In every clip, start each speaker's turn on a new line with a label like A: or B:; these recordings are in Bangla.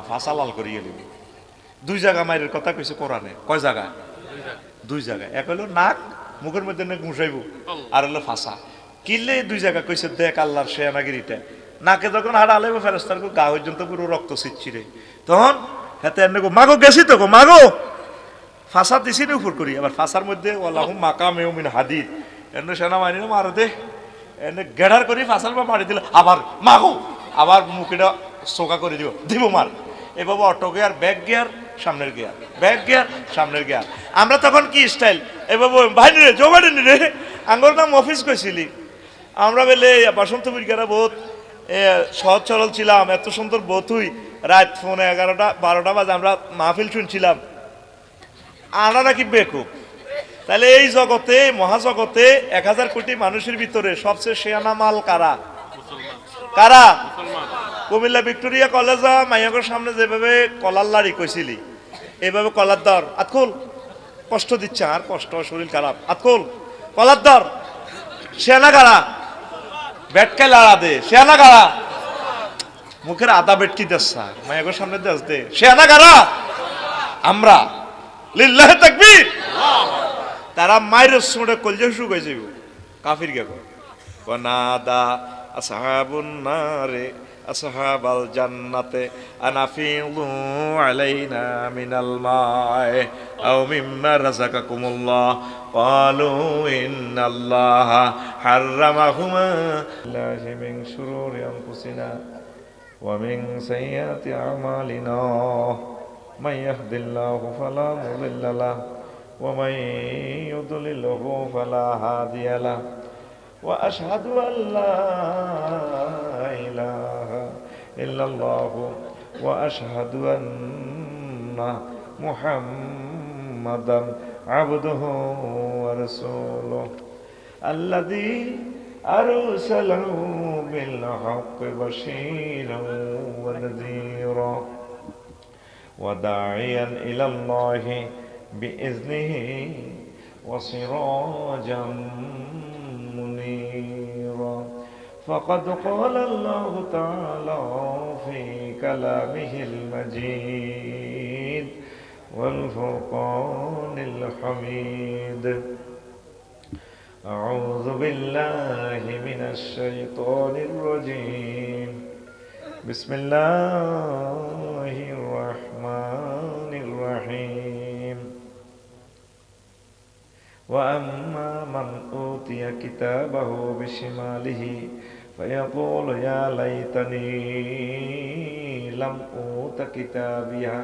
A: ফাঁসা লাল করিয়ে নিব। দুই জায়গা মায়ের কথা কইছে কোরআনে, কয় জায়গা? দুই জায়গা। এক হলো নাক, মুখের মধ্যে নাক মুসাইব, আর হলো ফাঁসা। কিনলে দুই জায়গা কইছে দেখ আল্লাহর শেয়ানাগিরিটা। নাকে যখন হাড় আলাইব ফেরেস্তার গা পর্যন্ত পুরো রক্ত ছিটছিরে, তখন হাতে এনে মাগো গেছি তো গো মাগো, ফাঁসা দিছি না উপর করি, আবার ফাঁসার মধ্যে ওয়াল্লাহুম মাকামেও মিন হাদিদ, এনে সেনাবাহিনী মারো দে, এনে গেড়ার করি ফাঁসার পর মারি দিল, আবার মাগো, আবার মুখেটা চোকা করে দিব মার। এভাবে অটো গিয়ার, ব্যাক গিয়ার, সামনের গিয়ার, ব্যাক গিয়ার, সামনের গিয়ার। আমরা তখন কি স্টাইল, এভাবে ভাইনি রে জোগাড়ি রে, আঙ্গর নাম অফিস কইছিলি। আমরা বেলে বসন্ত বিজ্ঞানা বহুত সহজ সরল ছিলাম, এত সুন্দর বতুই। রাত ফোন 11টা 12টা বাজে আমরা মাহফিল শুনছিলাম, আনা নাকি বেকুব। তাহলে এই জগতে, মহাজগতে 1000 কোটি মানুষের ভিতরে সবচেয়ে শেয়ানা মাল কারা? কারা? কুমিল্লা ভিক্টোরিয়া কলেজ মাইয়াগর সামনে যেভাবে কলার লাড়ি কইছিলি, এইভাবে কলার দর আতকুল, কষ্ট দিচ্ছে আর কষ্ট, শরীর খারাপ, আতকুল কলার দর। শেয়ানা কারা? বেটকে লাড়া দে, শেয়ানা কারা? মুখের আদা বেটকি দেশা মাইয়াগর সামনে দেশ দে, শেয়ানা কারা? আমরা। লিল্লাহি তাকবীর। তারা মায়ের সুরে কলজে শুকাই যাইব কাফির কে কনাদা আসহাবুন নারে আসহাবাল জান্নাতে আনাফিলু আলাইনা মিনাল মায়ে আও মিম্মা রাযাকাকুমুল্লাহ ক্বালু ইন্নাল্লাহা হাররামাহুমা লিল্লাহি মিন শুরুরি আনফুসিনা ওয়া মিন সাইয়্যাতি আমালিনা মান ইয়াহদিল্লাহু ফালা মুদিল্লা লাহু ومن يضلله فلا هادي له وأشهد أن لا إله إلا الله وأشهد أن محمدا عبده ورسوله الذي أرسله بالحق بشيرا ونذيرا وداعيا إلى الله بإذنه وسراجا منيرا فقد قال الله تعالى في كلامه المجيد والفرقان الحميد أعوذ بالله من الشيطان الرجيم بسم الله الرحمن الرحيم وأما من أوتي كتابه بشماله فيقول يا ليتني لم أوت كتابيه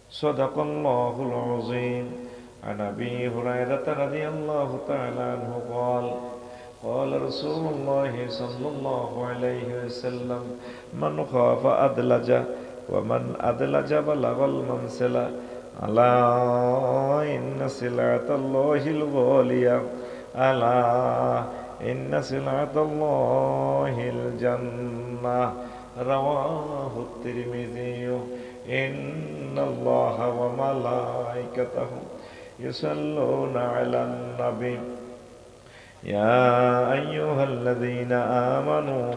A: صدق الله العظيم عن أبي هريرة رضي الله تعالى عنه قال قال رسول الله صلى الله عليه وسلم من خاف أدلج ومن أدلج بلغ المنزل ألا إن سلعة الله الغالية ألا إن سلعة الله الجنة رواه الترمذي إن الله وملائكته يصلون على النبي يا أيها الذين آمنوا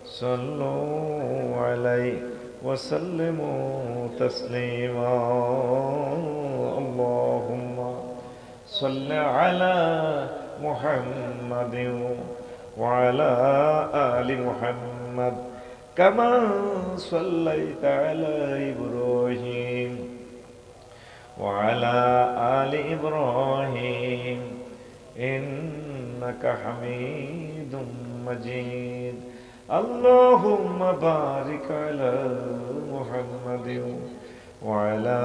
A: صلوا عليه وسلموا تسليما اللهم صل على محمد وعلى آل محمد كما صليت على إبراهيم وعلى آل إبراهيم إنك حميد مجيد اللهم بارك على محمد وعلى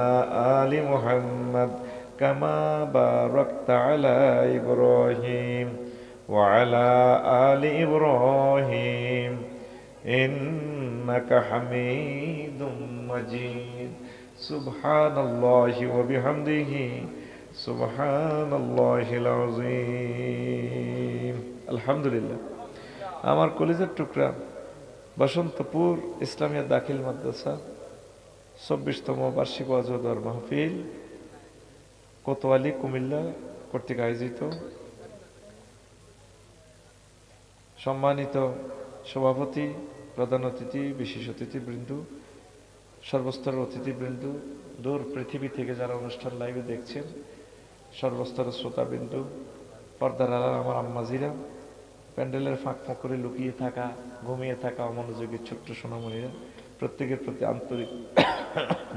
A: آل محمد كما باركت على إبراهيم وعلى آل إبراهيم إنك حميد مجيد سبحان الله وبحمده سبحان الله العظيم الحمد لله আমার কলেজের টুকরা বসন্তপুর ইসলামিয়া দাখিল মাদ্রাসা ২৪তম বার্ষিক ওয়াজ ও দোয়ার মাহফিল কোতোয়ালি কুমিল্লা কর্তৃক আয়োজিত। সম্মানিত সভাপতি, প্রধান অতিথি, বিশেষ অতিথিবৃন্দ, সর্বস্তরের অতিথিবৃন্দ, দূর পৃথিবী থেকে যারা অনুষ্ঠান লাইভে দেখছেন, সর্বস্তরের শ্রোতাবিন্দু, পর্দার আড়াল আমার আম্মাজিরা, প্যান্ডেলের ফাঁক করে লুকিয়ে থাকা, ঘুমিয়ে থাকা অমনোযোগী ছোট্ট সোনামণিরা, প্রত্যেকের প্রতি আন্তরিক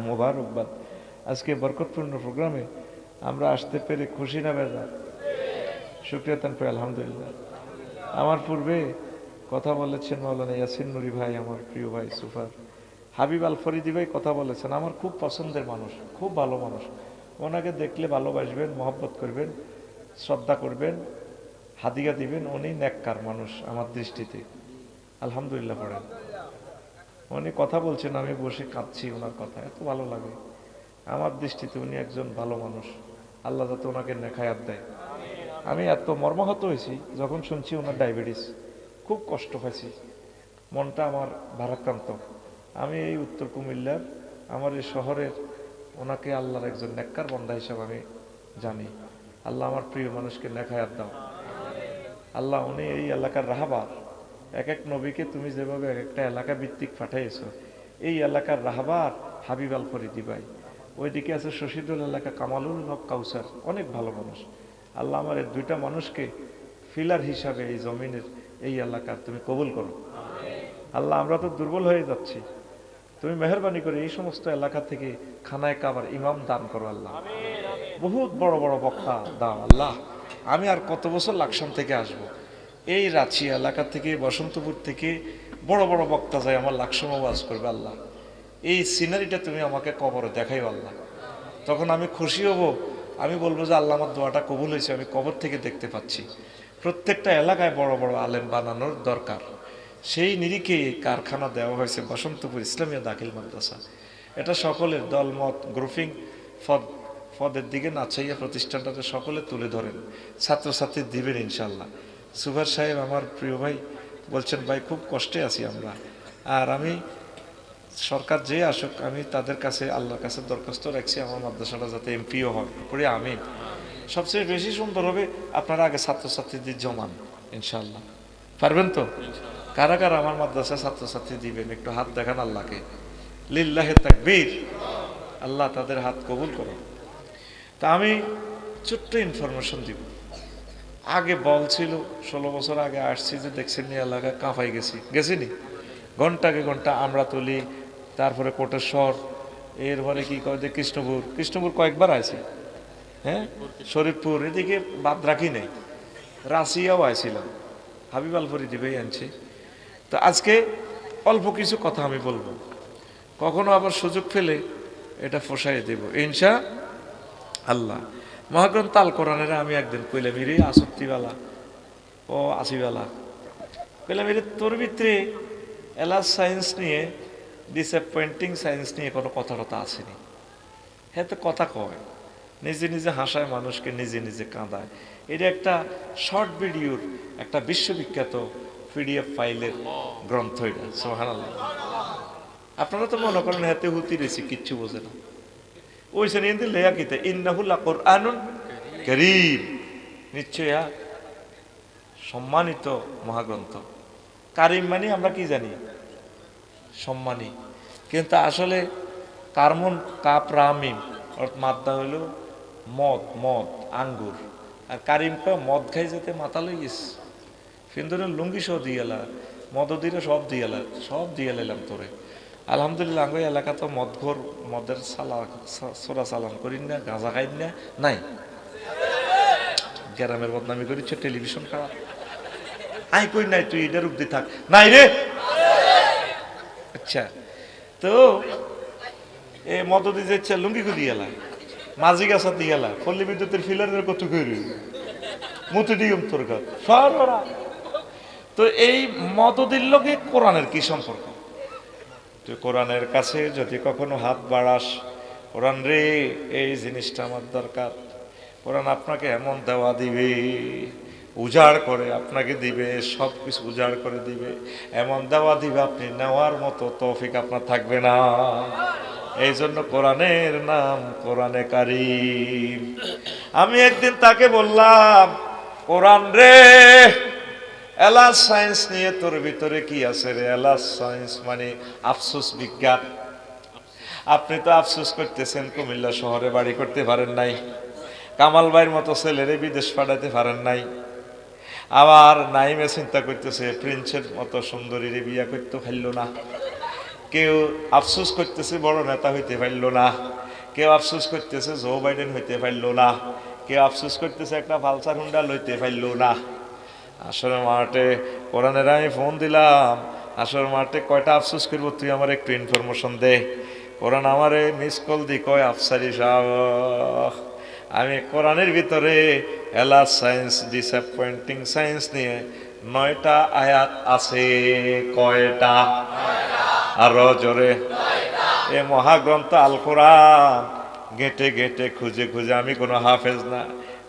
A: মোবারকবাদ। আজকে বরকতপূর্ণ প্রোগ্রামে আমরা আসতে পেরে খুশি না বেজা? শুকরিয়া তান পেয়ে আলহামদুলিল্লাহ। আমার পূর্বে কথা বলেছেন মাওলানা ইয়াসিন নুরি ভাই, আমার প্রিয় ভাই সুফার হাবিব আল ফরিদি ভাই কথা বলেছেন। আমার খুব পছন্দের মানুষ, খুব ভালো মানুষ। ওনাকে দেখলে ভালোবাসবেন, মহব্বত করবেন, শ্রদ্ধা করবেন, হাদিয়া দিবেন। উনি নেককার মানুষ আমার দৃষ্টিতে, আলহামদুলিল্লাহ পড়েন। উনি কথা বলছেন, আমি বসে কাঁদছি ওনার কথা, এত ভালো লাগে। আমার দৃষ্টিতে উনি একজন ভালো মানুষ। আল্লাহ যাতে ওনাকে নেখায়াত দেয়। আমি এত মর্মাহত হয়েছি যখন শুনছি ওনার ডায়াবেটিস, খুব কষ্ট পাইছি, মনটা আমার ভারাক্রান্ত। আমি এই উত্তর কুমিল্লার, আমার এই শহরের, ওনাকে আল্লাহর একজন নেককার বান্দা হিসাবে আমি জানি। আল্লাহ আমার প্রিয় মানুষকে নেখায়াত দাও। আল্লাহ, উনি এই এলাকার রাহাবার। এক এক নবীকে তুমি যেভাবে এক একটা এলাকা ভিত্তিক পাঠাইছো, এই এলাকার রাহাবার হাবিব আল ফরিদি ভাই। ওইদিকে আছে শশীদুল এলাকা কামালুল হক কাউসার, অনেক ভালো মানুষ। আল্লাহ আমার এই দুইটা মানুষকে ফিলার হিসাবে এই জমিনের, এই এলাকার তুমি কবুল করো। আল্লাহ, আমরা তো দুর্বল হয়ে যাচ্ছি, তুমি মেহরবানি করে এই সমস্ত এলাকা থেকে খানায় কাবার ইমাম দান করো আল্লাহ। বহুত বড় বড় বক্তা দাও আল্লাহ। আমি আর কত বছর লাকসাম থেকে আসব, এই রাঁচি এলাকা থেকে, বসন্তপুর থেকে বড় বড় বক্তা যায় আমার লাকসাম ওয়াজ করবে আল্লাহ। এই সিনারিটা তুমি আমাকে কবরে দেখাই আল্লাহ। তখন আমি খুশি হব, আমি বলবো যে আল্লাহ আমার দোয়াটা কবুল হয়েছে, আমি কবর থেকে দেখতে পাচ্ছি। প্রত্যেকটা এলাকায় বড় বড় আলেম বানানোর দরকার। সেই নিরিখে কারখানা দেওয়া হয়েছে বসন্তপুর ইসলামিয়া দাখিল মাদ্রাসা। এটা সকলের দলমত গ্রুপিং পদের দিকে না চাইয়া প্রতিষ্ঠানটাকে সকলে তুলে ধরেন, ছাত্রছাত্রী দিবেন ইনশাল্লাহ। সুভার সাহেব আমার প্রিয় ভাই বলছেন, ভাই খুব কষ্টে আছি আমরা। আর আমি সরকার যে আসুক, আমি তাদের কাছে আল্লাহর কাছে দরখাস্ত রাখছি আমার মাদ্রাসাটা যাতে এমপিও হয় পড়ে। আমি সবচেয়ে বেশি সুন্দর হবে আপনারা আগে ছাত্রছাত্রীদের জমান ইনশাল্লাহ। পারবেন তো? কারা কারা আমার মাদ্রাসা ছাত্রছাত্রী দিবেন একটু হাত দেখান আল্লাহকে। লিল্লাহে তাকবীর। আল্লাহ তাদের হাত কবুল করো। তা আমি ছোট্ট ইনফরমেশন দিব। আগে বল ছিল, 16 বছর আগে আসছি, যে দেখছেন নি এলাকা কাঁপাই গেছিনি ঘন্টাকে ঘন্টা আমরা তুলি। তারপরে কোটেশ্বর, এরপরে কি কয় যে কৃষ্ণপুর কয়েকবার আছে, হ্যাঁ, শরীফপুর, এদিকে বাদ রাখি নেই। রাশিয়াও আইছিলাম, হাবিব আল ফরিদি ভাই আনছে। তো আজকে অল্প কিছু কথা আমি বলবো, কখনো আবার সুযোগ পেলে এটা ফসাই দেব ইনশা আল্লাহ। মহাগ্রন্থ আল কোরআনের আমি একদিন কইলাম, রে আসক্তিওয়ালা ও আসিওয়ালা, কইলাম রে তোর ভিতরে এলাস সায়েন্স নিয়ে, ডিসঅ্যাপয়েন্টিং সায়েন্স নিয়ে কোনো কথা আসেনি। হ্যাঁ, তো কথা কয়, নিজে নিজে হাসায় মানুষকে, নিজে নিজে কাঁদায়। এটা একটা শর্ট ভিডিওর একটা বিশ্ববিখ্যাত পিডিএফ ফাইলের গ্রন্থ এটা। সুবহানাল্লাহ। আপনারা তো মনে করেন হাতে হুতি রেছি, কিচ্ছু বোঝে না। ওইখানে কিন্তু লেয়া কিতে ইন্নাহু লাকুরআনুন কারীম, নিশ্চয় সম্মানিত মহাগ্রন্থ। কারিম মানে আমরা কি জানি? সম্মানী। কিন্তু আসলে কারমন কাপ রামিম মাদ্দা হইল মদ আঙ্গুর, আর কারিম মদ খাই যেতে মাথা লই গেছে। কিন্তু লুঙ্গি সব দিয়ে এলা, মদ দিয়ে সব দিয়ে এলাম তোরে। আলহামদুলিল্লাহ আঙ্গ এলাকা তো মদঘর, মদের সোরা চালান করি না, গাঁজা খাই না, নাই। গ্রামের বদনামি করিচ্ছে, টেলিভিশন খারাপ। আই কই নাই, তুই এটার উব্দি থাক নাই রে। আচ্ছা, তো এ মদ দিয়ে যাচ্ছে, লুঙ্গি গুলি এলা, মাঝি গাছা দিয়ে এলা, পল্লী বিদ্যুতের ফিলারের কত করি মতো দিম তোর ঘর সরা। তো এই মদদির লগে কোরআনের কি সম্পর্ক? তুই কোরআনের কাছে যদি কখনো হাত বাড়াস, কোরআন রে এই জিনিসটা আমার দরকার, কোরআন আপনাকে এমন দেওয়া দিবে, উজাড় করে আপনাকে দিবে, সব কিছু উজাড় করে দিবে, এমন দেওয়া দিবে আপনি নেওয়ার মতো তৌফিক আপনার থাকবে না। এই জন্য কোরআনের নাম কোরআনে কারীম। আমি একদিন তাকে বললাম, কোরআন রে, এলাস সায়েন্স নিয়ে তোর ভিতরে কি আছে রে? এলাস সায়েন্স মানে আফসোস বিজ্ঞান। আপনি তো আফসোস করতেছেন কুমিল্লা শহরে বাড়ি করতে পারেন নাই, কামাল ভাইয়ের মতো ছেলেরে বিদেশ পাঠাতে পারেন নাই। আবার নাইমে চিন্তা করতেছে প্রিন্সের মতো সুন্দরীরে বিয়া করতে পারলো না। কেউ আফসোস করতেছে বড় নেতা হইতে পারলো না, কেউ আফসোস করতেছে জো বাইডেন হইতে পারলো না, কেউ আফসোস করতেছে একটা পালসার হুন্ডা লইতে পারলো না। আসর মাঠে কোরআনের আমি ফোন দিলাম, আসর মাঠে কয়টা আফসোস করবো তুই আমার একটু ইনফরমেশন দে। কোরআন আমারে মিস কল দি কয় আফসারি সাহেব, আমি কোরআনের ভিতরে এলা সায়েন্স ডিসঅ্যাপয়েন্টিং সায়েন্স নিয়ে 9টা আয়াত আছে। কয়টা? আরো জোরে। এ মহাগ্রন্থ আল কোরআন ঘেটে ঘেটে খুঁজে খুঁজে, আমি কোনো হাফেজ না,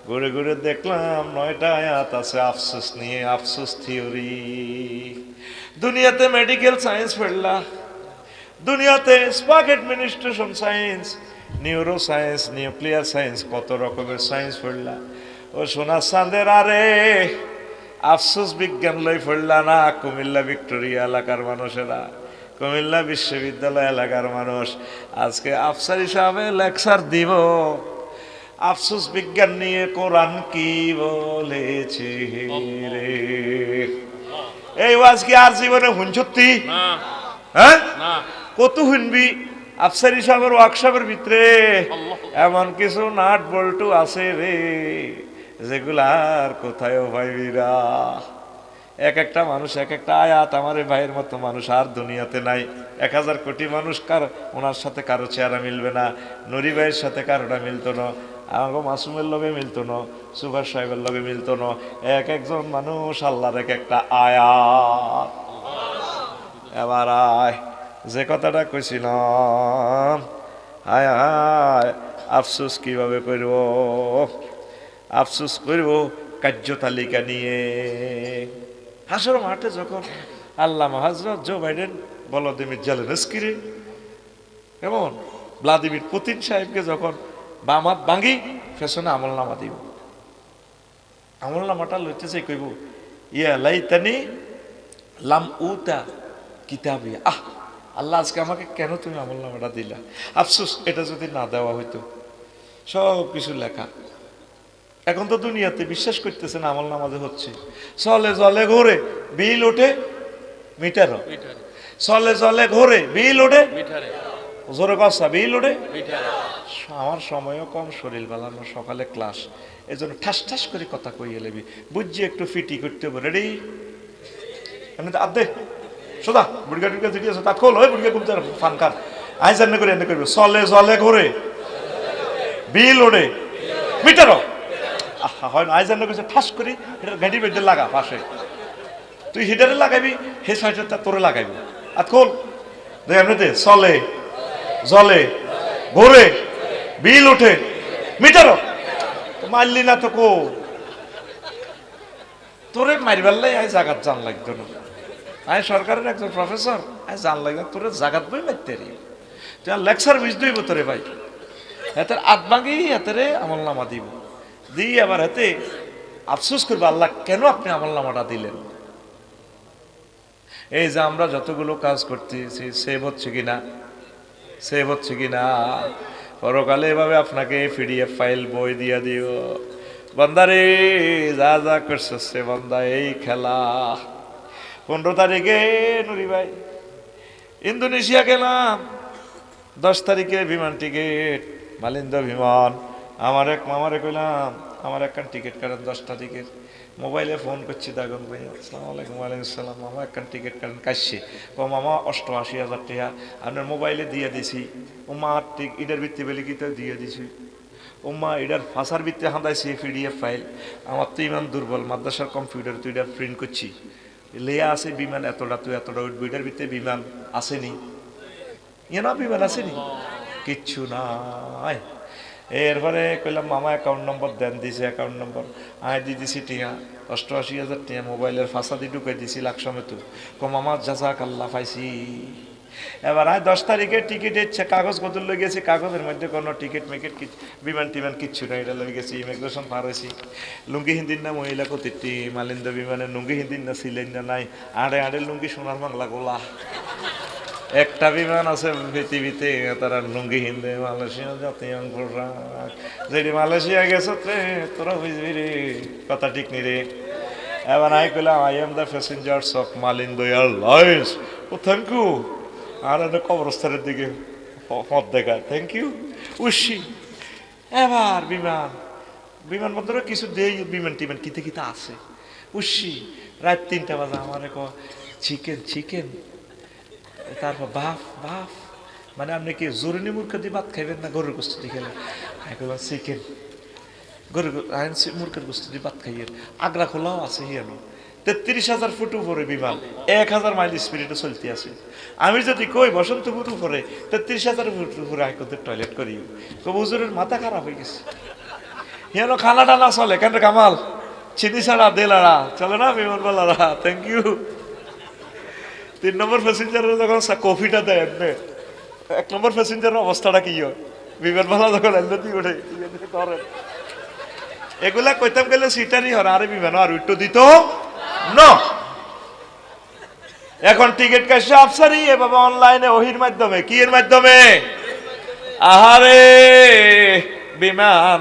A: ঘুরে ঘুরে দেখলাম 9টা আয়াত আছে আফসোস নিয়ে, আফসোস থিওরি। দুনিয়াতে মেডিকেল সায়েন্স পড়লা, দুনিয়াতে স্পাক administration science, neuro science, nuclear science, কত রকমের সায়েন্স পড়লা। ও সোনা চাঁদের আরে আফসোস বিজ্ঞান লই পড়লা না। কুমিল্লা ভিক্টোরিয়া এলাকার মানুষেরা, কুমিল্লা বিশ্ববিদ্যালয় এলাকার মানুষ আজকে আফসারি সাহেবে লেকচার দিব আফসোস বিজ্ঞান নিয়ে। কোরআন কি বলেছে রে? এই ওয়াজ কি আর জীবনে হুনছত্তি? হ্যাঁ, কত শুনবি? আফসারি সাহেবের ওয়ার্কশপের ভিতরে এমন কিছু নাট বল্টু আছে রে যেগুলার কোথায়ও ভাইবিরা। এক একটা মানুষ এক একটা আয়াত, আমার ভাইয়ের মতো মানুষ আর দুনিয়াতে নাই। 1000 কোটি মানুষ কার ওনার সাথে কারো চেহারা মিলবে না। নুরি ভাইয়ের সাথে কারোটা মিলতো না, আমাকে মাসুমের লগে মিলতো না, সুভাষ সাহেবের লগে মিলতো না। এক একজন মানুষ আল্লাহর এক একটা আয়াত। এবার আয় যে কথাটা কইছিলাম, আয় আয় আফসোস কিভাবে করব? আফসোস করব কার্যতালিকা নিয়ে। হাসর মাঠে যখন আল্লামা হযরত জো বাইডেন, ভলোদিমির জেলেনস্কিরে এবং ভ্লাদিমির পুতিন সাহেবকে যখন বামাত ভাঙি ফেশনে আমলনামা দিব, আমলনামাটা লইতেছে কইব ইয়া লাইতানি লাম উতা কিতাবি। আল্লাহ আজকে আমাকে কেন তুমি আমলনামাটা দিলা? আফসোস এটা যদি না দেওয়া হইতো। সব কিছু লেখা। এখন তো দুনিয়াতে বিশ্বাস করতেছে না আমলনামা যে হচ্ছে। চলে জলে ঘোরে বিল ওঠে মিটারও, চলে জলে ঘোরে বিল ওঠে জোরে কষা বিল ওঠে। আমার সময়ও কম, শরীর বালানো, সকালে ক্লাস, এই জন্য ঠাস ঠাস করে কথা কইয়ে লেবি, বুঝছি একটু ফিটি করতে হবে। রেডি? এমনি আদে সোদা বুড়িগা টুড়িগা যেটি আছে তা খোল, ওই বুড়িগা ঘুমতে ফানকার আই জানে করে এনে করবে। চলে জলে ঘোরে বিল ওঠে মিটারও। হয় না, আই জানে কইছে ঠাস করি এটা ঘাঁটি বেঁধে লাগা পাশে, তুই হিটারে লাগাইবি, হে সাইডটা তোরে লাগাইবি। আর খোল দেখ এমনিতে চলে জলে ঘোরে বিল ওঠে মিটারও। মারলি না তো কো, তোরে মারিবাল্লাই আই জাগাত জান লাগতো না। আই সরকারের একজন প্রফেসর, আই জান লাগতো তোরে জাগাত বই মারতে রি, তুই আর লেকচার বুঝ দইব তোরে ভাই। হাতের আত্মাগি হাতেরে আমলনামা দিব, দিই আবার হাতে আফসোস করবো আল্লাহ কেন আপনি আমলনামাটা দিলেন। এই যে আমরা যতগুলো কাজ করতেছি সেভ হচ্ছে কিনা, সেভ হচ্ছে কিনা? পরকালে এভাবে আপনাকে পিডিএফ ফাইল বই দিয়া দিও, বান্দারে যা যা করছে বান্দা এই খেলা। 15 তারিখে নুরি ভাই ইন্দোনেশিয়া গেলাম, 10 তারিখে বিমান টিকিট মালিন্দ বিমান। আমার এক মামারে কইলাম আমার একখান টিকিট কাটেন 10 তারিখের। মোবাইলে ফোন করছি দাগন ভাই, আসসালামু আলাইকুম। ওয়ালাইকুম আসসালাম। মামা একখান টিকিট কাটেন কাশছে। ও মামা 88,000 টাকা আপনার মোবাইলে দিয়ে দিছি। ও মা ইটার ভিত্তি বেলে কি দিয়ে দিছি। ও মা এটার ফাঁসার ভিত্তি হাঁদাইছি পিডিএফ ফাইল। আমার তো ইমান দুর্বল, মাদ্রাসার কম্পিউটার তুই এটা প্রিন্ট করছি, লেয়া আছে বিমান এতটা তুই এতটা উঠবি, এটার ভিতরে বিমান আসেনি, ইয়ে না বিমান আসেনি, কিচ্ছু নাই। এরপরে কইলাম মামা অ্যাকাউন্ট নম্বর দেন, দিছে অ্যাকাউন্ট নম্বর, আয় দিয়ে দিছি টিয়া 88,000 টাকা মোবাইলের ফাঁসা দিয়ে ঢুকাই দিছি লাখ সমেত। মামা জাজাক আল্লাহ পাইছি। এবার আয় 10 তারিখে টিকিট ইচ্ছে কাগজ কত লই গেছি, কাগজের মধ্যে কোনো টিকিট মেকিট বিমান টিমান কিচ্ছু নাই। এটা লই গেছি ইমিগ্রেশন পার হয়েছি। লুঙ্গি হিন্দির না মহিলা কতিটি মালিন্দ বিমানের লুঙ্গি হিন্দির না সিলেন না নাই, আড়ে আড়ে লুঙ্গি সোনার বাংলা গোলা। একটা বিমান আছে পৃথিবীতে তারা লুঙ্গি হিন্দে মালয়েশিয়া জাতীয় পোশাক, যেটি মালয়েশিয়া গেছে তোরা বুঝবি রে, কথা ঠিক নি রে। এবার আই কইলাম I am the passengers of Malindo Airlines. Oh thank you. আর একটা কবরস্থানের দিকে পথ দেখা, থ্যাংক ইউ উশি। এবার বিমানবন্দরে কিছু দেই, বিমান টিমান কিতে কিতে আছে উশি। রাত 3টা বাজে আমার চিকেন চিকেন, তারপর বাফ বাফ, মানে আপনি কি জরুরি মূর্খ দিয়ে ভাত খাইবেন না গরুর গোস্ত দিয়ে খেলেন? চিকেন গরুর মূর্খের গোস্ত দিয়ে ভাত খাইয়েন। আগ্রা খোলাও আছে হিয়ানো, 33,000 ফুট উপরে বিমান, 1000 মাইল স্পিডে চলতে আছে। আমি যদি কই বসন্তপুর উপরে 33,000 ফুট উপরে আইকদের টয়লেট করি, হুজুরের মাথা খারাপ হয়ে গেছে। হিয়ানো খানা টানা চলে কেন কামাল, চিনি ছাড়া দেলাড়া চলে না বিমানবালারা। Thank you. 3 নম্বর প্যাসেঞ্জারের যখন কফিটা দেয় এমনি, 1 নম্বর প্যাসেঞ্জারের অবস্থাটা কি হয়, বিমানবালা যখন এলদি ওঠে ধরেন, এগুলা কইতাম গেলে সিটারই হর, আরে বিমান আর উল্টো দিত না। এখন টিকিট কাটছে আফসারি এ বাবা অনলাইনে ওহির মাধ্যমে, কি এর মাধ্যমে, আহারে বিমান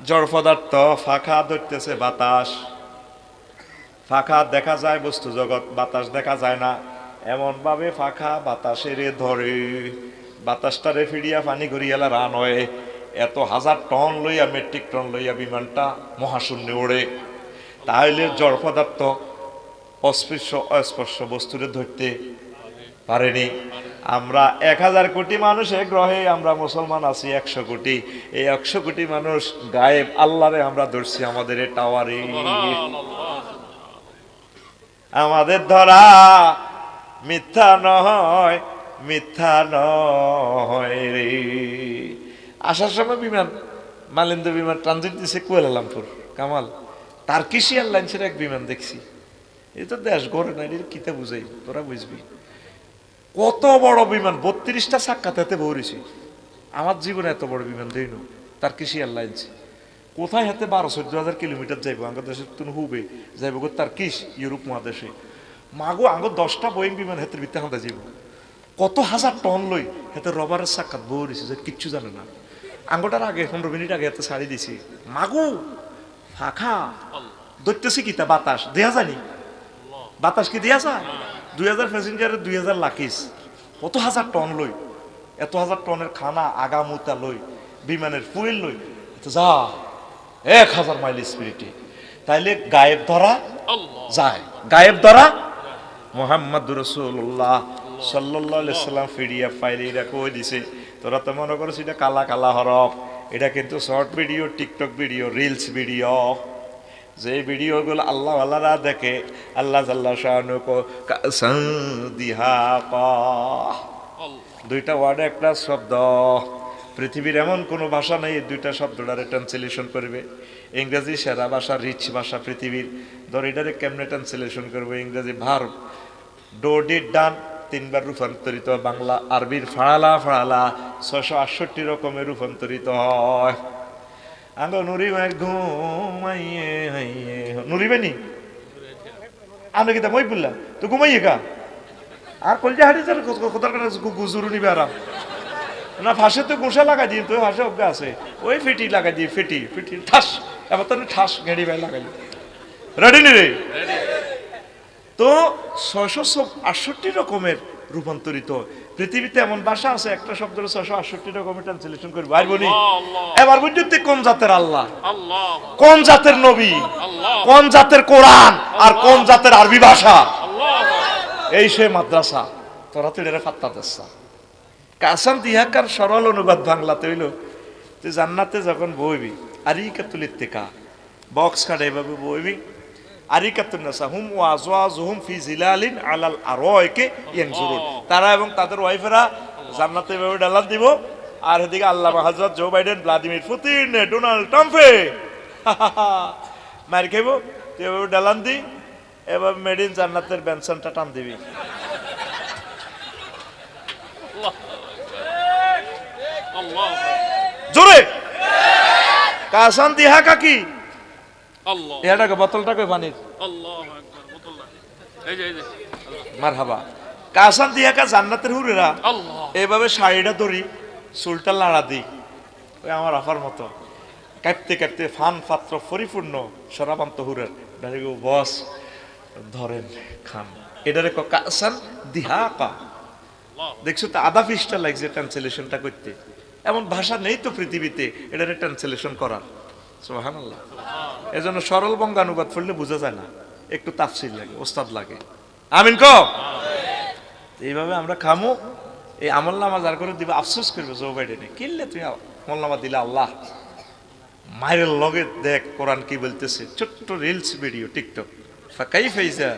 A: জড় পদার্থ ফাঁকা ধরতেছে, বাতাস ফাঁকা দেখা যায় বস্তু জগৎ, বাতাস দেখা যায় না, এমন ভাবে ফাঁকা বাতাসের ধরে, বাতাসটারে ফিরিয়া পানি করিয়ালা রান হয়। এত 1000 টন লইয়া, মেট্রিক টন লইয়া বিমানটা মহাশূন্যে ওড়ে। তাহলে জড় পদার্থ অস্পর্শ বস্তুরে ধরতে পারেনি। আমরা 1000 কোটি মানুষ এক গ্রহে, আমরা মুসলমান আছি 100 কোটি। এই 100 কোটি মানুষ গায়েব, আল্লাহরে আমরা ধরছি আমাদের এই টাওয়ারে। আমাদের ধরা মিথ্যা নয়, মিথ্যা নয় রে। আসার সময় বিমান মালিন্দো বিমান ট্রানজিট দিছে কুয়ালালামপুর, কামাল টার্কিশ এয়ারলাইন্সের এক বিমান দেখছি। এই তো দেশ গড়ে না, এর কিতা বুঝাই, তোরা বুঝবি কত বড় বিমান, 32টা চাক্কাতে বৌরেছি। আমার জীবনে এত বড় বিমান দেইনি। টার্কিশ এয়ারলাইন্স কোথায় হাতে 12-14 কিলোমিটার যাইব, আঙ্গ দেশের তুমি হুবে যাইব গো টার্কিশ, ইউরোপ মহাদেশে। মাগো আঙ্গ 10টা বোয়িং বিমান হাতের ভিতরে হাঁটা যাইব, কত 1000 টন লই হাতে রবারের চাক্কাত বৌরেছি, যে কিচ্ছু জানে না। আঙ্গটার আগে 15 মিনিট আগে হাতে ছাড়ি দিছি, মাগো ফাঁকা ধরতেছি কিতা, বাতাস দেয়া জানি, বাতাস কি দেয়া যায়? 2000 প্যাসেঞ্জারের 2000 লাকিস, কত 1000 টন লই, এত 1000 টনের খানা আগামুতা লই, বিমানের ফুয়েল লই, যা 1000 মাইল স্পিডে। তাইলে গায়েব ধরা যায়, গায়েব ধরা। মুহাম্মদুর রাসূলুল্লাহ সাল্লাল্লাহু আলাইহি সাল্লাম ফিরিয়া ফাইলে এটা কই দিছে। তোরা তো মনে করছ এটা কালা কালা হরফ, এটা কিন্তু short video, TikTok video, reels video. যে ভিডিওগুলো আল্লাহ আল্লাহরা দেখে, আল্লাহ জাল্লা শানু কো কাসাদিহাপা, 2টা ওয়ার্ডে একটা শব্দ। পৃথিবীর এমন কোনো ভাষা নেই 2টা শব্দটারে ট্রান্সলেশন করবে। ইংরেজি সেরা ভাষা, রিচ ভাষা পৃথিবীর। ধর এটারে কেমনে ট্রান্সলেশন করবে, ইংরেজি ভার্ব ডো ডিড ডান 3বার রূপান্তরিত, বাংলা আরবির ফাড়ালা ফাড়ালা 668 রকমের রূপান্তরিত হয়। আঙ্গ নুরিবের ঘুমাইয়ে হাইয়ে নুরিবে নি আমি কিতা মই বললাম তো ঘুমাইয়ে কা আর কলজা হাঁটি যার কোথার গুজুরু নিবে আরাম না, ফাঁসে তো গোসা লাগাই দিই, তো ফাঁসে অজ্ঞা আছে, ওই ফিটি লাগাই দিই, ফিটি ফিটি ঠাস, এবার তো ঠাস গেড়ি ভাই লাগাই রেডি নি রে। তো 668 রকমের রূপান্তরিত। পৃথিবীতে এমন ভাষা আছে একটা শব্দের 668 রকমের ট্রান্সলেশন করবে, ভাই বলি এবার বুঝতে কোন জাতের আল্লাহ, কোন জাতের নবী, কোন জাতের কোরআন, আর কোন জাতের আরবি ভাষা। এই সে মাদ্রাসা, তোরা তো এটা ফাত্তা দেশা। কাসান দিহাকার সরল অনুবাদ বাংলাতে হইল, তুই জান্নাতে যখন বইবি আরিকাতুল ইত্তিকা, বক্স কাটে এভাবে বইবি, আরিকাতুন নাসা হুম ওয়াজওয়াজুহুম ফি জিলালিন আলাল আরাইকি ইয়ানজুরুন, তারা এবং তাদের ওয়াইফেরা জান্নাতে এভাবে ডালান দিব। আর এদিকে আল্লামা হযরত Joe Biden, Vladimir Putin, Donald ট্রাম্পে মার খাইব, তুই এভাবে ডালান দি, এবার মেড ইন জান্নাতের বেনসনটা টান দিবি। জোরে কাসান দিহা কাকি এটাকে বোতলটাকে পানির মারহাবা। কাসান দিয়া কা জান্নাতের হুরেরা এভাবে শাড়িটা ধরি চুলটা লাড়া দিই ওই আমার আফার মতো কাঁপতে কাঁপতে ফান পাত্র পরিপূর্ণ সরাবান্ত হুরের বস ধরেন খান এটারে কাসান দিহা কা দেখছো তো আধা পৃষ্ঠা লাগছে ট্রান্সলেশনটা করতে এমন ভাষা নেই তো পৃথিবীতে এটারে ট্রান্সলেশন করার সুবহানাল্লাহ এজন্য সরল বঙ্গানুবাদ পড়লে বোঝা যায় না একটু তাফসীর লাগে ওস্তাদ লাগে আমিন কো এইভাবে আমরা খামু এই আমলনামা যার করে দিবে আফসোস করবে জো বাইডেনে কিনলে তুমি আমলনামা দিলে আল্লাহ মায়ের লগে দেখ কোরআন কি বলতেছে ছোট্ট রিলস ভিডিও টিকটক ফাকাইফাইজা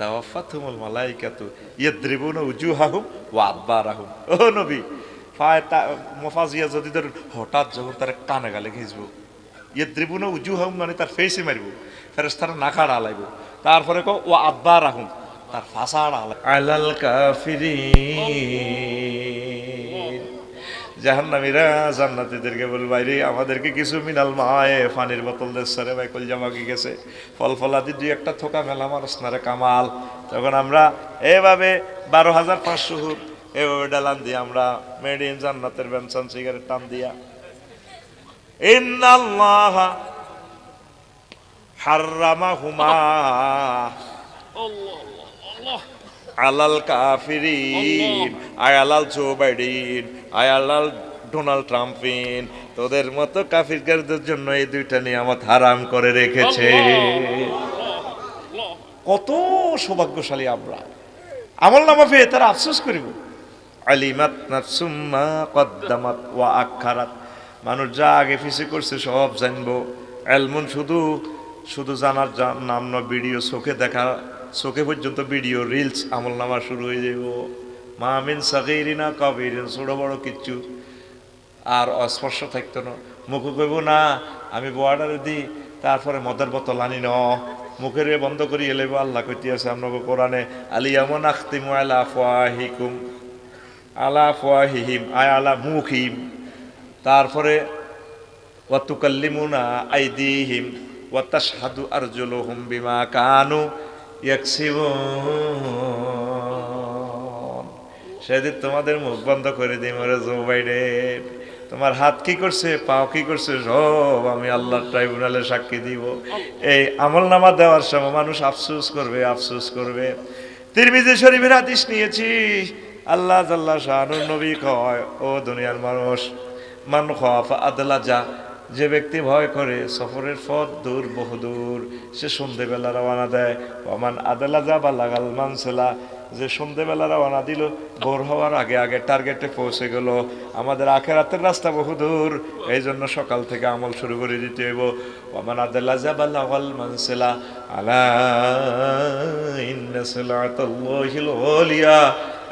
A: তাওয়াফাতুহুমুল মালাইকাতু ইয়াদরিবুনা উজুহাহুম ওয়া আদবারাহুম ও নবী ফায়তা মুফাজিয়া যদি ধর হঠাৎ যখন তার কানে গালে ঘিসবো ইয়াদরিবুনা উজুহাহুম মানে তার ফেসে মারবো ফেরেশতারা নাকাড়া আলাইবো তারপরে কো ওয়া আদবারাহুম তার ফাসাড়া আলাল কাফিরিন জাহান্নামীরা জান্নাতীদেরকে বলবে ভাইরে আমাদেরকে কিছু মিনাল মায়ে পানির বোতল দেশরে ভাই কল জামা কি গেছে ফল ফলাদি দুই একটা থোকা মেলা মারসনারে কামাল তখন আমরা এভাবে 12,500 হুর এভাবে ডালান দিয়ে আমরা মেড ইন জান্নাতের বেনসান সিগারেট টান দিয়া ইন্নাল্লাহ হারামাহুমা আলাল কাফিরিন আয়ালাল জো বাইডেন আয়ালাল ডোনাল্ড ট্রাম্পিন তোদের মতো কাফিরদের জন্য এই দুইটা নিয়ামত হারাম করে রেখেছে কত সৌভাগ্যশালী আমরা আমলনামা পেয়ে তারা আফসোস করিব আলিমাত নাফসুম মা কদ্দামাত ওয়া আখারাত মানুষ যা আগে পিছে করছে সব জানবো এলমুন শুধু শুধু জানার নাম না ভিডিও চোখে দেখা চোখে পর্যন্ত ভিডিও রিলস আমলনামা শুরু হয়ে যাব মামিন সাগীরিনা কাবীরিন ছোট বড় কিচ্ছু আর অস্পর্শ থাকতো না মুখ কইব না আমি বর্ডার দিই তারপরে মদের বোতল আনি ন মুখের বন্ধ করি এলেব আল্লাহ কইতে আছে আপনাকে কোরআনে আলিয়ামুন আখতিমু আলা আফওয়াহিকুম আলা আফওয়াহিহিম আয় আলা মুখিম তারপরে ওয়া তুকাল্লিমুনা আইদিহিম ওয়া তাশহাদু আরজুলুহুম বিমা কানু ইয়াকসিবুন সেদিন তোমাদের মুখ বন্ধ করে দিই মরে জো বাইডেন তোমার হাত কি করছে পাও কি করছে সব আমি আল্লাহর ট্রাইব্যুনালে সাক্ষী দিব এই আমলনামা দেওয়ার সময় মানুষ আফসোস করবে তিরমিজি শরীফের হাদিস নিয়েছি আল্লাহ জাল্লা শানুর নবী কয় ও দুনিয়ার মানুষ মান খাফা আদলাজা যে ব্যক্তি ভয় করে সফরের পথ দূর বহুদূর সে সন্ধ্যেবেলা রওনা দেয় ওমান আদলাজা বা লাগাল মানসেলা যে সন্ধ্যেবেলা রওনা দিল ভোর হওয়ার আগে আগে টার্গেটে পৌঁছে গেল আমাদের আখেরাতের রাস্তা বহুদূর এই জন্য সকাল থেকে আমল শুরু করে দিতে হইব ওমান আদলাজা বা লাগাল মানসেলা আলা ইন্না সিলাতাল্লাহিল ওলিয়া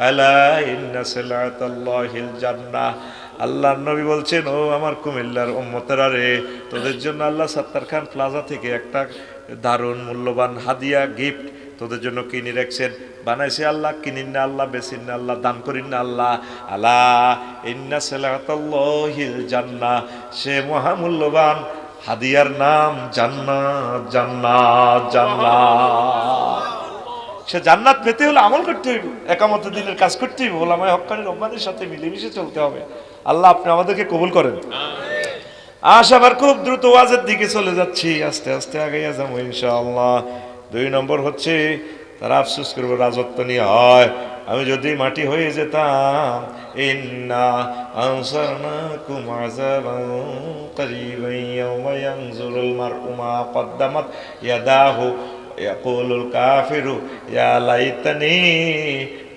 A: আলা ইন্না সিলাতাল্লাহিল জান্নাহ আল্লাহর নবী বলছেন ও আমার কুমিল্লার উম্মতেরা রে তোদের জন্য আল্লাহ সত্তার খান প্লাজা থেকে একটা দারুণ মূল্যবান হাদিয়া গিফট তোদের জন্য কিনে রাখছেন বানাইছে আল্লাহ কিনিন না আল্লাহ বেচিন না আল্লাহ দান করিন না আল্লাহ আলা ইন্না সিলাতাল্লাহিল জান্নাহ সে মহামূল্যবান হাদিয়ার নাম জান্নাত জান্নাত জান্নাত সে জান্নাত পেতে হলে আমল করতে হইব একামত দিনের কাজ করতে হইব ওলামায়ে হক্কানি রব্বানির সাথে মিলেমিশে চলতে হবে আল্লাহ আপনি আমাদেরকে কবুল করেন আবার খুব দ্রুত ওয়াজের দিকে চলে যাচ্ছি আস্তে আস্তে আগাইয়া যাবো ইনশাআল্লাহ 2 নম্বর হচ্ছে তারা আফসোস করবে রাজত্ব নিয়ে হয় আমি যদি মাটি হয়ে যেতাম ইন্না আনসারনাকুম আযাবান করিবান ইয়াওমা ইয়ানজুরুল মারউ মা কদ্দামাত ইয়াদাহু ইয়াকুলুল কাফিরু ইয়া লাইতানি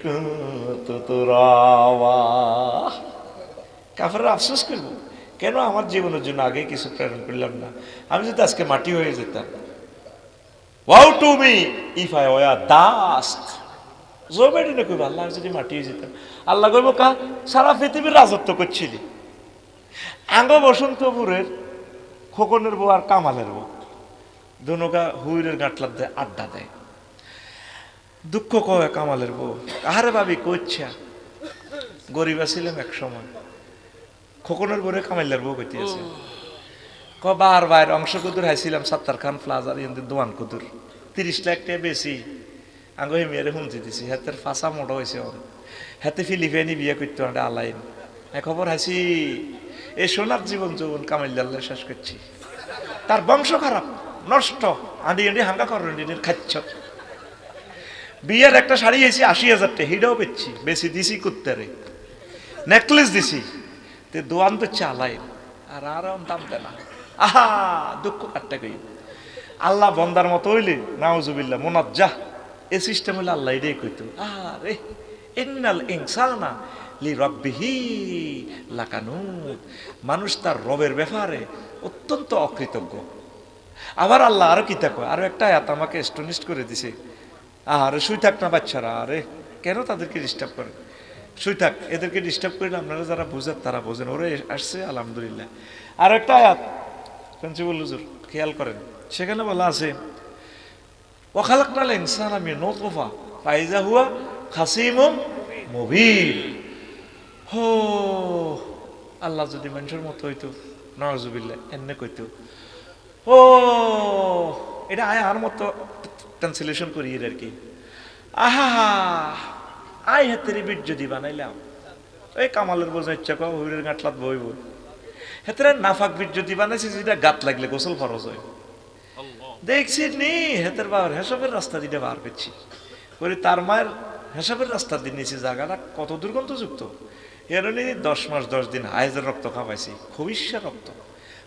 A: কুনতু তুরাবা কাফেররা আফসোস করবো কেন আমার জীবনের জন্য আগে কিছু প্রেরণ করলাম না আমি যদি আজকে মাটি হয়ে যেতাম wow to me if I were dust Joe Biden কইব আল্লাহ যদি মাটি হয়ে যেতাম আল্লাহ কইব কা সারা পৃথিবীর রাজত্ব করছিলি আঙ্গ বসন্তপুরের খোকনের বউ আর কামালের বউ দুনোকা হুইরের গাঁটলার দেয় আড্ডা দেয় দুঃখ কয় কামালের বউ আহারে ভাবি কইছা গরিব ছিলাম এক সময় খোকনের বউরে কামাইলার বউ কইতে আছে ক বার অংশ কুদুর হাইছিলাম সত্তার খান প্লাজার দোয়ান কুদুর 30 লাখ টাকা বেশি আঙ্গো হে মেয়েরে হুমতি দিছি হাতের ফাঁসা মোটা হয়েছে ওর হাতে ফিলিপাইনি বিয়ে করতে হবে আলাইন খবর হাসি এই সোনার জীবন যৌবন কামাইল্লাহ শেষ করছি তার বংশ খারাপ নষ্ট আঁধি আঁধি হাঙ্গা করেন খাচ্ছ বিয়ের একটা শাড়ি এসে 80,000 টাকা হিডাও বেচছি বেশি দিছি কুত্তারে নেকলেস দিছি তে দোয়ান তো চালাই আর আরাম দাম দেয় না আহা দুঃখ কাটতে কই আল্লাহ বন্দার মতো হইলে নাউজুবিল্লাহ মুনাজ্জাহ এই সিস্টেম হইলে আল্লাহ এটাই কইতো আরে ইন্নাল ইনসানা লি রাব্বিহি লাকানুত মানুষ তার রবের ব্যাপারে অত্যন্ত অকৃতজ্ঞ আবার আল্লাহ আরো কি থাকো আরো একটা আয়াত আমাকে স্টোনিস্ট করে দিছে আরে শুই থাক না বাচ্চারা আরে কেন তাদেরকে ডিস্টার্ব করে শুই থাক এদেরকে ডিস্টার্ব করিলে আপনারা যারা বুঝেন তারা বোঝেন ওরা আসছে আলহামদুলিল্লাহ আর একটা আয়াত প্রিন্সিপাল হুজুর খেয়াল করেন সেখানে বলা আছে ওয়াখালাকনাল ইনসানা মিন নুতফা ফাইজা হুয়া খাসিমুম মুবিন হো আল্লাহ যদি মানুষের মতো হইতো নাউজুবিল্লাহ এমনি কইতো ও এটা আয়ার মতো ট্রান্সলেশন করি আর কি আহা আই হাতের বিট যদি বানাইলাম ওই কামালের বোঝা ইচ্ছা কো হুইরের গাঁটলাত বইব হেতরে নাফাক বিট যদি বানাইছে যেটা গাত লাগলে গোসল ফরজ হয় দেখছি নি হেতের বাবার হেসাবের রাস্তা দিতে বার করছি করে তার মায়ের হেসাবের রাস্তা দিয়ে নিয়েছি জায়গাটা কত দুর্গন্ধযুক্ত এর 10 মাস 10 দিন হাইজের রক্ত খাওয়াইছি খবিষ্যা রক্ত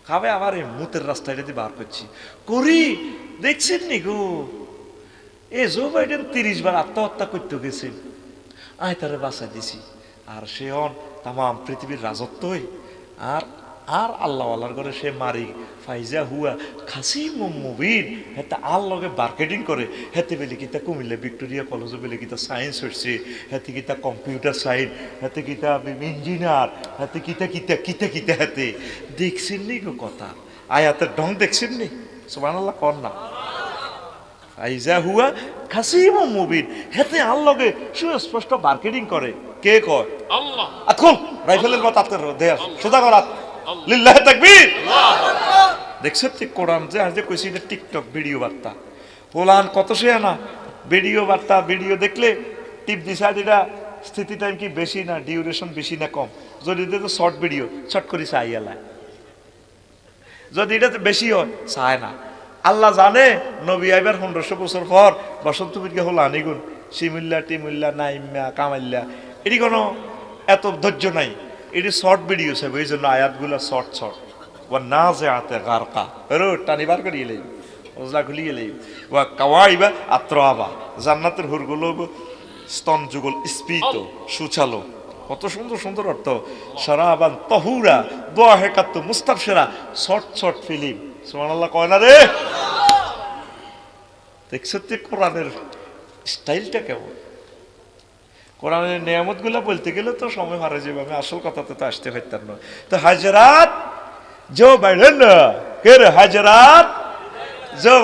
A: খাবে আবার এই মুতের রাস্তা এটা দিয়ে বার করছি করি দেখছেন নি গো এ জো বাইডেন 30 বার আত্মহত্যা করতে গেছে আয় তারে বাঁচাই দিছি আর সে অন তাম পৃথিবীর রাজত্বই আর আর আল্লাহওয়ালার ঘরে সে মারি ফাইজা হুয়া খাসি মুবিন হেতে আল্লাহকে মার্কেটিং করে হেতে বেলে কিতা কুমিল্লা ভিক্টোরিয়া কলেজে বেলে কিতা সায়েন্স হচ্ছে হেতে কিতা কম্পিউটার সায়েন্স হেতে কিতা ইঞ্জিনিয়ার হেতে কিতা কিতা কিতা কিতা হেতে দেখছেন নি গো কথা আয়াতের ঢং দেখছেন নি সুবহানাল্লাহ কর না ফাইজা হুয়া খাসিম মুবিন হেতে আল্লাহকে সুস্পষ্ট মার্কেটিং করে কে কয় আল্লাহ আতকুল রাইফেলের কথা আপনার দেয়া সোজা করাত লিল্লাহি তাকবীর দেখছেন ঠিক কোরআন যে আজ কইছি এটা টিকটক ভিডিও বার্তা পোলান কত সে না ভিডিও বার্তা ভিডিও দেখলে টিপ দিশা এটা স্থিতি টাইম কি বেশি না ডিউরেশন বেশি না কম যদি এটা শর্ট ভিডিও শর্ট করে চাইয়ালা যদি এটা বেশি হয় চায় না আল্লাহ জানে নবী আইবার 1500 বছর পর বসন্ত বিজ্ঞা হলো আনিগুন শিমুল্লা টিমুল্লা নাইম্যা কামাল্লা এটি কোনো এত ধৈর্য নাই এটি শর্ট ভিডিও সব এই জন্য আয়াতগুলো শর্ট শর্ট ও না যে আতে গারকা এরো টানিবার করিয়ে লাই ওজলা খুলিয়ে লাই ও কাওয়াইবা আত্রাবা জান্নাতের হুরগুলো স্তন যুগল স্পিত সুচালো কত সুন্দর সুন্দর অর্থ সারাবান তহুরা দোয়া হেকাত মুস্তাফসিরা শর্ট শর্ট ফিল্ম সুবহানাল্লাহ কয় না রে দেখছেন কোরআনের স্টাইলটা কেমন কোরআনের নিয়ামত গুলা বলতে গেলে তো সময় হারা যাবে আমি আসল কথাতে তো আসতে পারতাম না তো হাজরাত জো বাইডেন কে রে হাজরাত জো